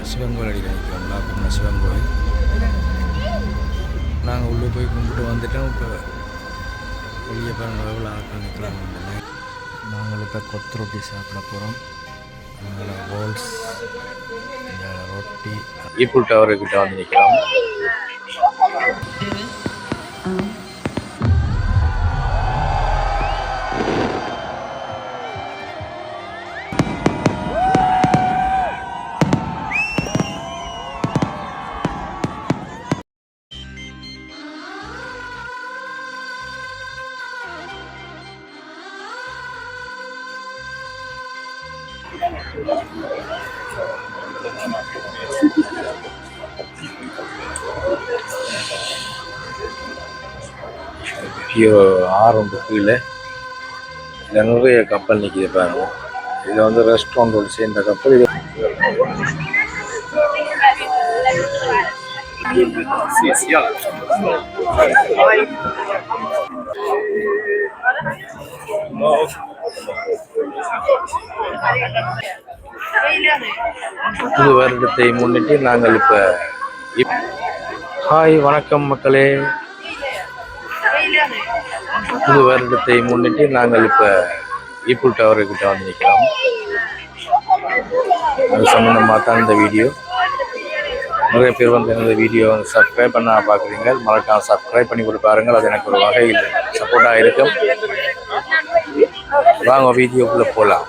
சிவன் கோயில் அடிக்க நிற்கிறோம். நாகப்பட்டினம் சிவன் கோயில். நாங்கள் உள்ளே போய் கும்பிட்டு வந்துட்டோம். இப்போ வெளியே பாருங்கள் எவ்வளோ ஆட்கள் நிற்கிறாங்க. நாங்கள் இப்போ கொத்து ரொட்டி சாப்பிட போகிறோம். அதனால் ரோல்ஸ், ரொட்டி. ஈப்புல் டவர்கிட்ட வந்து நிற்கிறோம். ஆறு ஒன்று கீழே நிறைய கப்பல் நிற்கிது பாருங்க. இது வந்து ரெஸ்டாரண்டோடு சேர்ந்த கப்பல். இது புது வருடத்தை முன்னிட்டு நாங்கள் இப்போ ஹாய் வணக்கம் மக்களே. புது வருடத்தை முன்னிட்டு நாங்கள் இப்போ ஈப்புல் டவர்கிட்ட வந்து நிற்கிறோம். அது சம்மந்தமாக தான் இந்த வீடியோ. நிறைய பேர் வந்து இந்த வீடியோ வந்து சப்ஸ்கிரைப் பண்ண பார்க்குறீங்க. மறக்காம சப்ஸ்கிரைப் பண்ணி போட்டு பாருங்கள். அது எனக்கு ஒரு வகையில் சப்போர்ட்டாக இருக்கும். வாங்க வீடியோக்குள்ளே போகலாம்.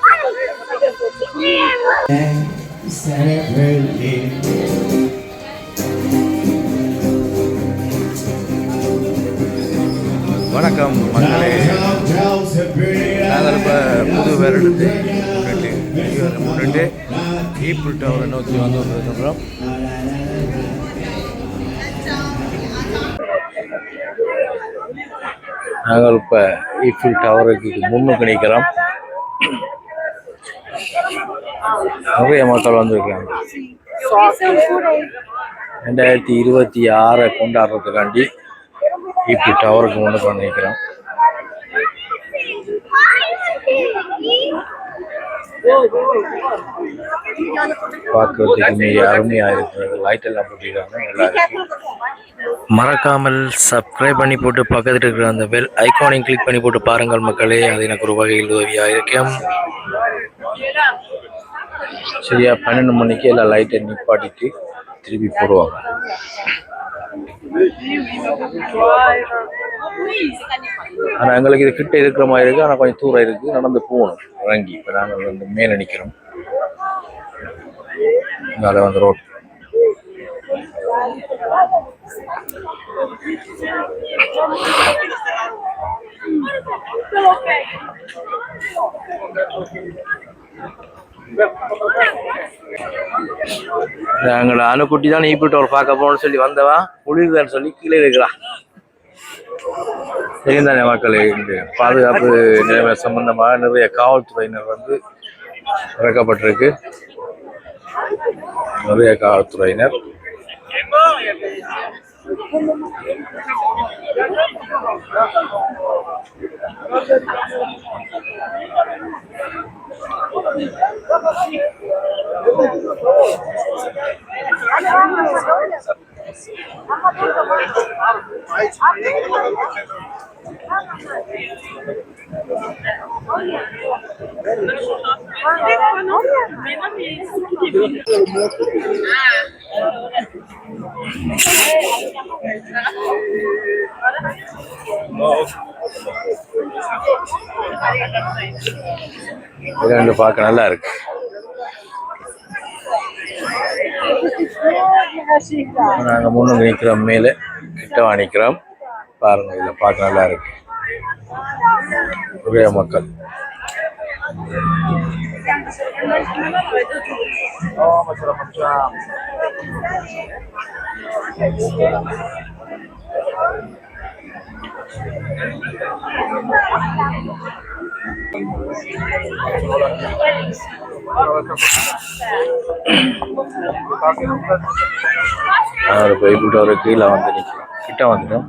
வணக்கம் மக்களே. நாங்கள் இப்போ புது வருடத்தை முன்னிட்டு ஈப்புல் டவரை நோக்கி வந்து கொண்டிருக்கின்றோம். நாங்கள் இப்போ ஈப்புல் டவருக்கு முன்னுக்கு நிற்கிறோம். நிறைய மக்கள் வந்திருக்கிறாங்க. 2026 கொண்டாடுறதுக்காண்டி ஈப்புல் டவருக்கு முன்னுக்கு வந்து நிற்கிறோம். பார்க்கறதுக்கு மிக அருமையாக இருக்கிறது. லைட் எல்லாம் போட்டிருக்காங்க. நல்லா இருக்கு. மறக்காமல் சப்ஸ்கிரைப் பண்ணி போட்டு பக்கத்தில் இருக்கிற அந்த பெல் ஐகானையும் கிளிக் பண்ணி போட்டு பாருங்கள் மக்களே. அது எனக்கு ஒரு வகையில் உதவியாக இருக்கும். சரியா 12 மணிக்கு எல்லாம் லைட்டை நிப்பாட்டிட்டு திருப்பி போடுவாங்க. ஆனால் எங்களுக்கு இது கிட்ட இருக்கிற மாதிரி இருக்குது. ஆனால் கொஞ்சம் தூரம் இருக்குது. நடந்து போகணும் இறங்கி. இப்போ நாங்கள் வந்து மேலே நிற்கிறோம். அதனால வந்து ரோட் நாங்கள் அணுக்குட்டி தான் ஈப்புல் டவர் பார்க்க போகணும்னு சொல்லி வந்தவா குளிர்தான்னு சொல்லி கீழே இருக்கிறா. சரிதானே மக்களே. இந்த பாதுகாப்பு நிலைமை சம்பந்தமாக நிறைய காவல்துறையினர் வந்து இறக்கப்பட்டிருக்கு. நிறைய காவல்துறையினர் ரெண்டு பார்க்க நல்லா இருக்கு. நாங்கள் முன்னு நிற்கிறோம். மேலே கிட்டவா நிற்கிறோம். பாருங்க, இதில் பார்க்க நல்லா இருக்கு. நிறைய மக்கள். ஒரு ஈப்புல் டவர் கீழே வந்து நிற்கிறோம். கிட்ட வந்துட்டோம்.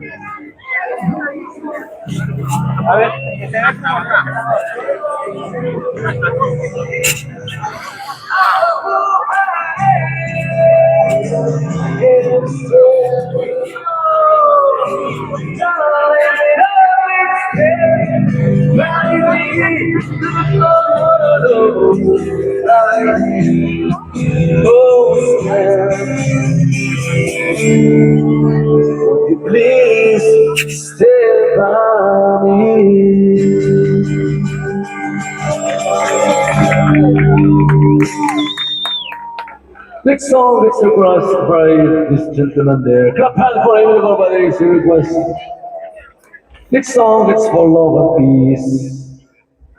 Please stay by me. Next song is requested by this gentleman there. Clap hand for him, everybody. It's a request. Next song is for love and peace.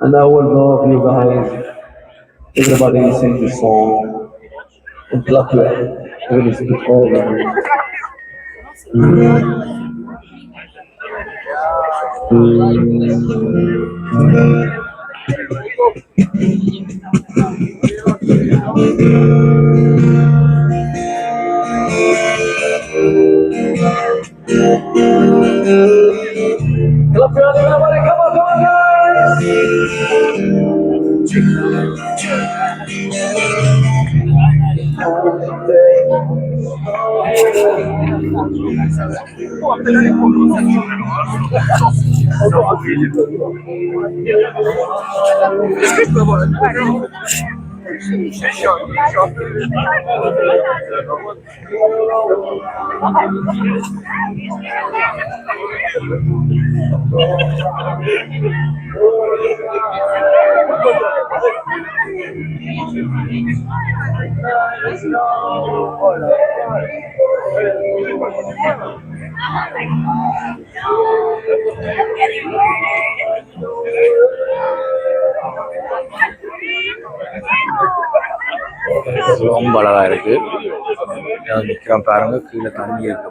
And I will love you guys. Everybody sing this song and clap your hands when it's before. Clap your hands, everybody. Come on, guys. ரொம்ப அழகா இருக்கு. நிற்கிறான் பாருங்க, கீழே தண்ணி இருக்கு.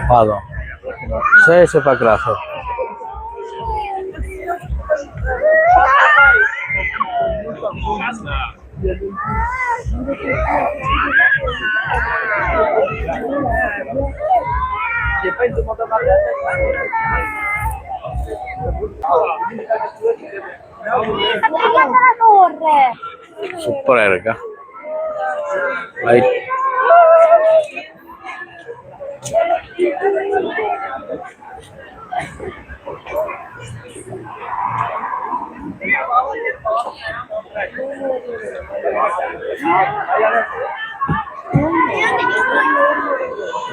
Pardon. C'est pas grave. சூப்பரா இருக்கா லைட்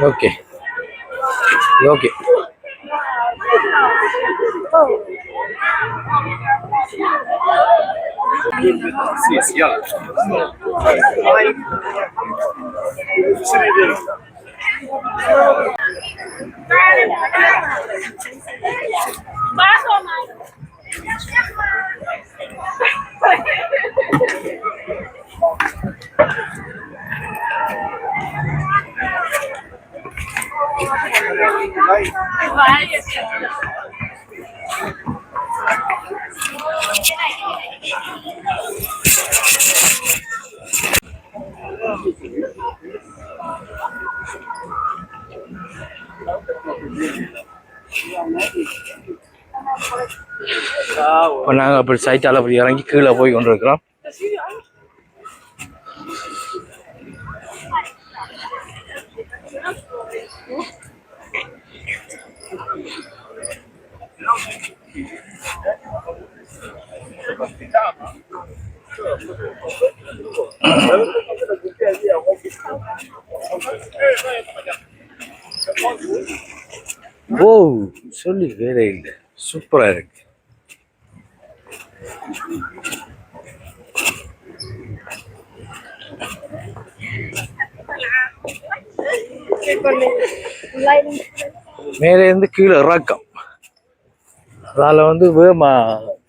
ஓகே ஓகே இப்போ நாங்கள் அப்படி சைட்டால் அப்படி இறங்கி கீழே போய் கொண்டு இருக்கிறோம். ஓ சொல்லி வேற இல்லை, சூப்பராக இருக்கு. மேலே இருந்து கீழே இறக்கம், அதில் வந்து வேகமா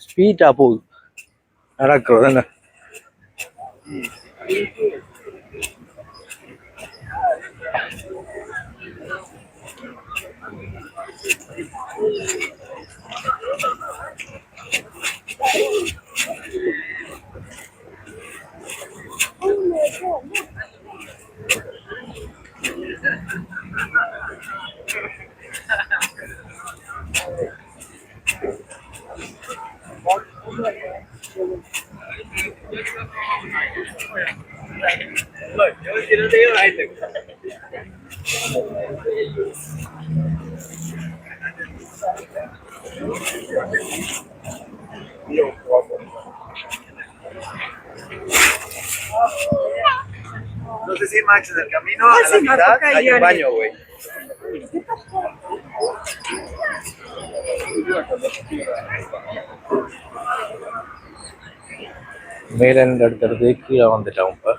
ஸ்பீடாக போகுது நடக்கிறது என்ன. No sé si Max en el camino a la mitad hay un baño, güey. மேலே இருந்து அடுத்தடுத்து கீழே வந்துட்டோம். இப்போ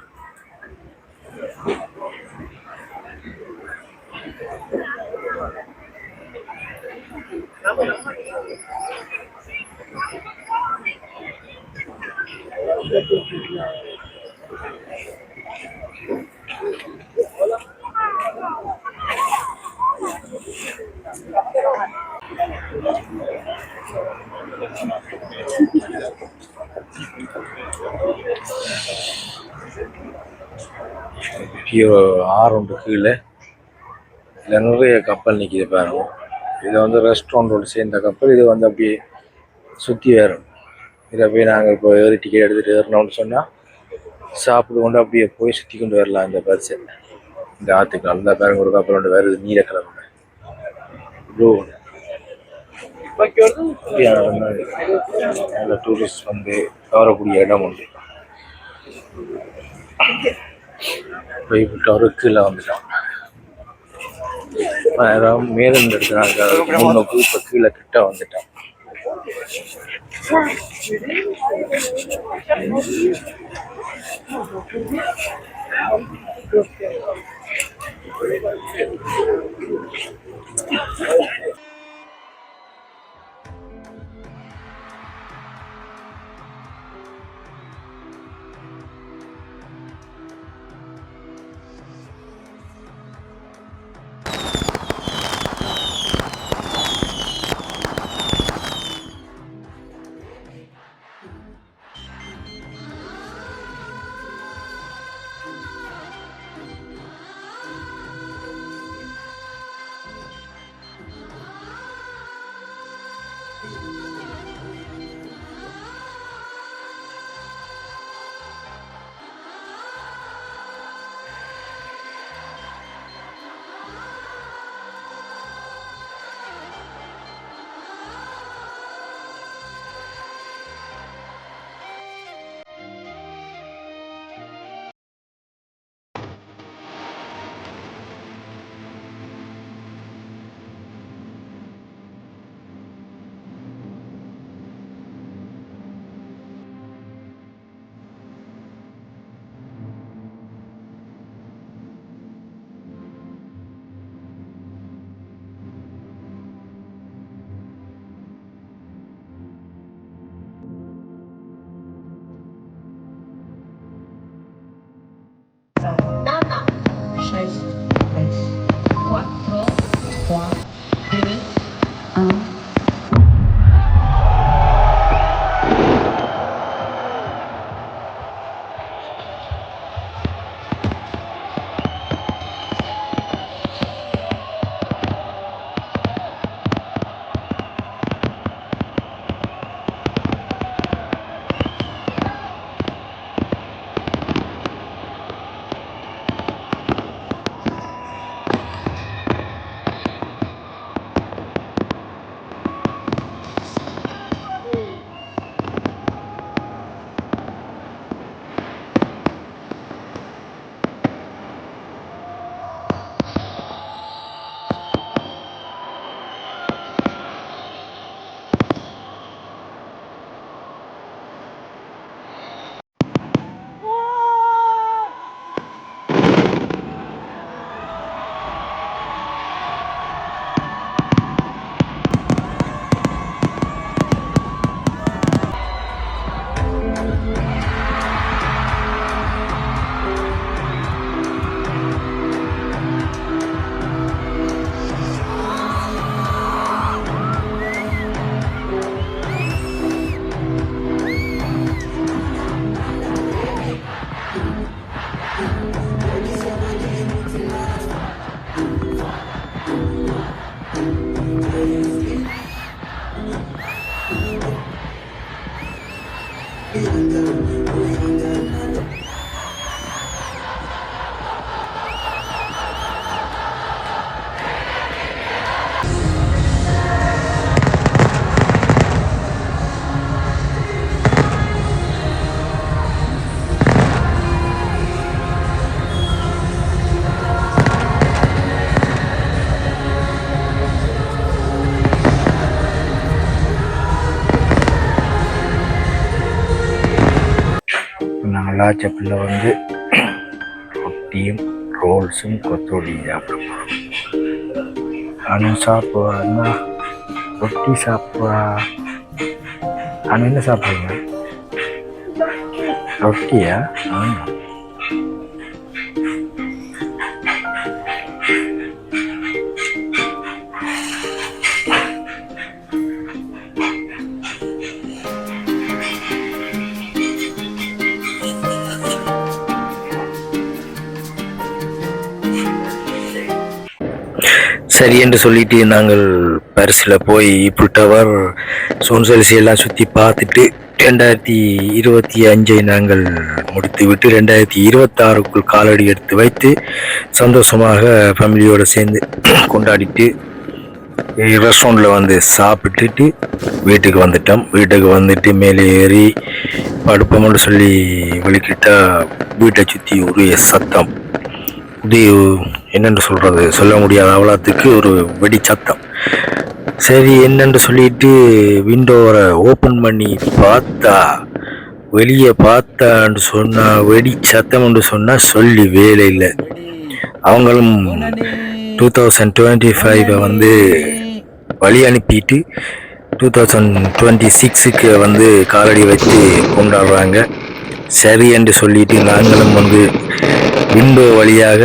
ஆறு உண்டு கீழே, இதில் நிறைய கப்பல் நிற்கிது பாருங்க. இது வந்து ரெஸ்டாரண்டோடு சேர்ந்த கப்பல். இது வந்து அப்படியே சுற்றி வரும். இதை போய் நாங்கள் இப்போ ஏறி டிக்கெட் எடுத்துகிட்டு ஏறினோம்னு சொன்னால் சாப்பிட்டு கொண்டு அப்படியே போய் சுற்றி கொண்டு வரலாம். இந்த பஸ்ஸு இந்த ஆற்றுக்கு அந்த பாருங்க, ஒரு கப்பல் ஒன்று வருது நீல கலர் ப்ளூ. நல்ல டூரிஸ்ட் வந்து கவரக்கூடிய இடம் உண்டு. போய்விட்டு அவரு கீழே வந்துட்டான். மேலே எடுக்கிறாங்க முன்னுக்கு, இப்போ கீழே கிட்ட வந்துட்டான். நாங்கள் லாச்சப்பில் வந்து ரொட்டியும் ரோல்ஸும் கொத்தோடி சாப்பிட போகிறோம். ஆனால் சாப்பிடுவாருன்னா ரொட்டி சாப்பிடுவா. ஆனால் என்ன சாப்பிடுங்க? ரொட்டியா? சரி என்று சொல்லிட்டு நாங்கள் பரிசில் போய் ஈஃபில் டவர், சோன்செல்சி எல்லாம் சுற்றி பார்த்துட்டு 2025 நாங்கள் முடித்துவிட்டு 2026க்குள் காலடி எடுத்து வைத்து சந்தோஷமாக ஃபேமிலியோடு சேர்ந்து கொண்டாடிட்டு ரெஸ்டாரண்ட்டில் வந்து சாப்பிட்டுட்டு வீட்டுக்கு வந்துட்டோம். வீட்டுக்கு வந்துட்டு மேலே ஏறி படுப்போம்னு சொல்லி வெளிக்கிட்டா வீட்டை சுற்றி ஒரு சத்தம். இது என்னென்று சொல்கிறது, சொல்ல முடியாத அவ்வளோத்துக்கு ஒரு வெடி சத்தம். சரி என்னென்று சொல்லிட்டு விண்டோவை ஓப்பன் பண்ணி பார்த்தா, வெளியே பார்த்தான்னு சொன்னால் வெடி சத்தம்னு சொன்னால் சொல்லி வேலை இல்லை. அவங்களும் 2025 வந்து வழி அனுப்பிட்டு 2026க்கு வந்து காலடி வச்சு கொண்டாடுறாங்க. சரி என்று சொல்லிட்டு நாங்களும் வந்து விண்டோ வழியாக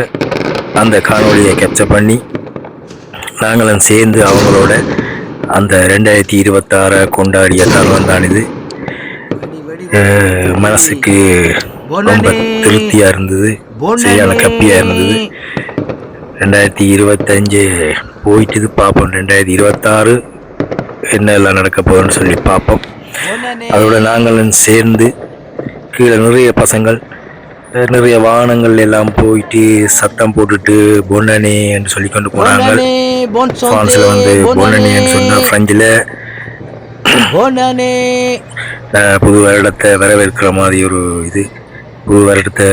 அந்த காணொலியை கேப்சர் பண்ணி நாங்களும் சேர்ந்து அவங்களோட அந்த 2026 கொண்டாடிய தருணம் தான் இது. மனசுக்கு ரொம்ப திருப்தியாக இருந்தது, சரியான கப்பியாக இருந்தது. 2025 போயிட்டு பார்ப்போம், 2026 என்னெல்லாம் நடக்க போகுதுன்னு சொல்லி பார்ப்போம். அதோட நாங்களும் சேர்ந்து கீழே நிறைய பசங்கள், நிறைய வாகனங்கள் எல்லாம் போயிட்டு சத்தம் போட்டுட்டு பொன்னனே என்று சொல்லி கொண்டு போனாங்க. பிரான்ஸில் வந்து பொன்னனேன்னு சொன்னால் ஃப்ரெஞ்சில் புது வருடத்தை வரவேற்கிற மாதிரி ஒரு இது, புது வருடத்தை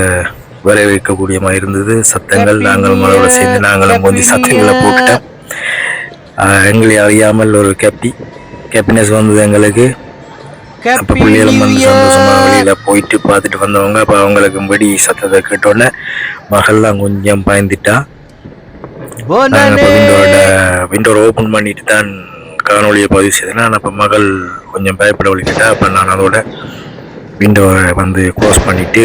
வரவேற்கக்கூடிய மாதிரி இருந்தது. சத்தங்கள் நாங்கள் மகளோட சேர்ந்து நாங்களும் கொஞ்சம் சத்தங்களை போட்டுட்டோம். எங்களை அறியாமல் ஒரு கேப்பினஸ் வந்தது எங்களுக்கு. அப்போ பிள்ளைகளும் வந்து சந்தோஷமாக வெளியில் போயிட்டு பார்த்துட்டு வந்தவங்க. அப்போ அவங்களுக்கு வெடி சத்தத்தை கேட்டோன்னே மகள்லாம் கொஞ்சம் பயந்துட்டா. விண்டோரை ஓப்பன் பண்ணிட்டு தான் காணொலியை பதிவு செய்தேன். அப்போ மகள் கொஞ்சம் பயப்பட வலிக்கிட்டா. அப்போ நான் அதோட விண்டோவை வந்து க்ளோஸ் பண்ணிவிட்டு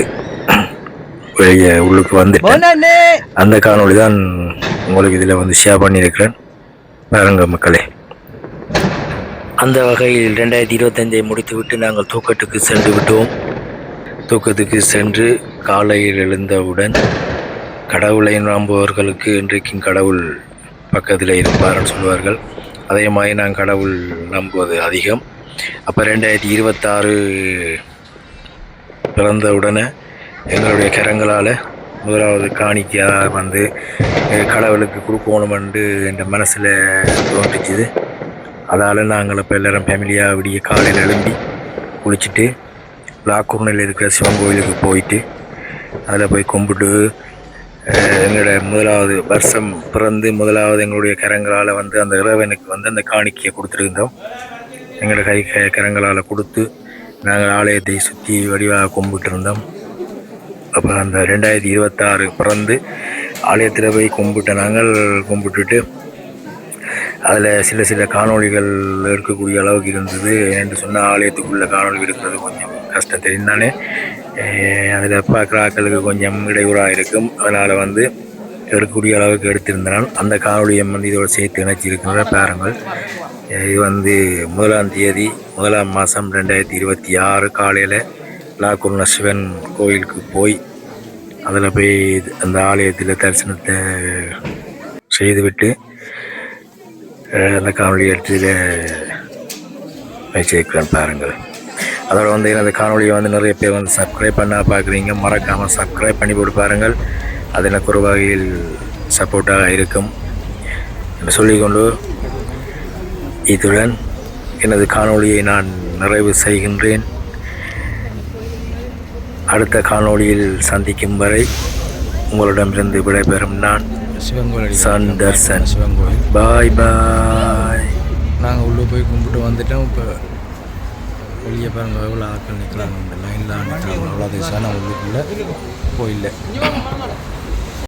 வெளியே உள்ளுக்கு வந்துட்டேன். அந்த காணொலி தான் உங்களுக்கு இதில் வந்து ஷேர் பண்ணியிருக்கிறேன், பாருங்க மக்களே. அந்த வகையில் 2025 முடித்துவிட்டு நாங்கள் தூக்கத்துக்கு சென்று விட்டோம். தூக்கத்துக்கு சென்று காலையில் எழுந்தவுடன் கடவுளை நம்புவர்களுக்கு இன்றைக்கும் கடவுள் பக்கத்தில் இருப்பார்னு சொல்வார்கள். அதே மாதிரி நான் கடவுள் நம்புவது அதிகம். அப்போ 2026 பிறந்தவுடனே எங்களுடைய கரங்களால் முதலாவது காணிக்கையாக வந்து கடவுளுக்கு கொடுக்கணுமென்று என்ற மனசில் தோன்றிச்சுது. அதால் நாங்கள் இப்போ எல்லோரும் ஃபேமிலியாக விடிய காலையில் எழும்பி குளிச்சுட்டு லாக்கூர்னில் இருக்கிற சிவன் கோயிலுக்கு போயிட்டு அதில் போய் கும்பிட்டு எங்களோட முதலாவது வருஷம் பிறந்து முதலாவது எங்களுடைய கரங்களால் வந்து அந்த இறைவனுக்கு வந்து அந்த காணிக்கையை கொடுத்துருந்தோம். எங்களோட கரங்களால் கொடுத்து நாங்கள் ஆலயத்தை சுற்றி வடிவாக கும்பிட்டு இருந்தோம். அப்போ அந்த 2026 பிறந்து ஆலயத்தில் போய் கும்பிட்ட நாங்கள் கும்பிட்டுட்டு அதில் சில காணொளிகள் இருக்கக்கூடிய அளவுக்கு இருந்தது. என்று சொன்னால் ஆலயத்துக்குள்ளே காணொலி இருக்கிறது கொஞ்சம் கஷ்டம் தெரிந்தானே, அதில் பார்க்குற ஆட்களுக்கு கொஞ்சம் இடையூறாக இருக்கும். அதனால் வந்து எடுக்கக்கூடிய அளவுக்கு எடுத்திருந்தனால் அந்த காணொலியை வந்து இதோடு சேர்த்து இணைச்சிருக்கின்ற பாருங்கள். இது வந்து 1ஆம் தேதி 1ஆம் மாதம் 2026 காலையில் லாக்கூர்ன சிவன் கோயிலுக்கு போய் அதில் போய் அந்த ஆலயத்தில் தரிசனத்தை செய்துவிட்டு அந்த காணொலி எடுத்து வச்சிருக்கிறேன் பாருங்கள். அதோட வந்து அந்த காணொலியை வந்து நிறைய பேர் வந்து சப்ஸ்கிரைப் பண்ண பார்க்குறீங்க, மறக்காமல் சப்ஸ்கிரைப் பண்ணி போட்டு பாருங்கள். அது எனக்கு ஒரு வகையில் சப்போர்ட்டாக இருக்கும் என்று சொல்லிக்கொண்டு இத்துடன் எனது காணொலியை நான் நிறைவு செய்கின்றேன். அடுத்த காணொலியில் சந்திக்கும் வரை உங்களிடமிருந்து விடைபெறும் நான் சந்தர்சன். பாய் பாய். நாங்கள் உள்ளே போய் கும்பிட்டு வந்துட்டோம். இப்போ வெளியே பாருங்க எவ்வளோ ஆட்கள் நிற்கிறாங்க லைனில் நிற்கிறாங்க அவ்வளோ தேசான உள்ளுக்குள்ளே கோயிலில்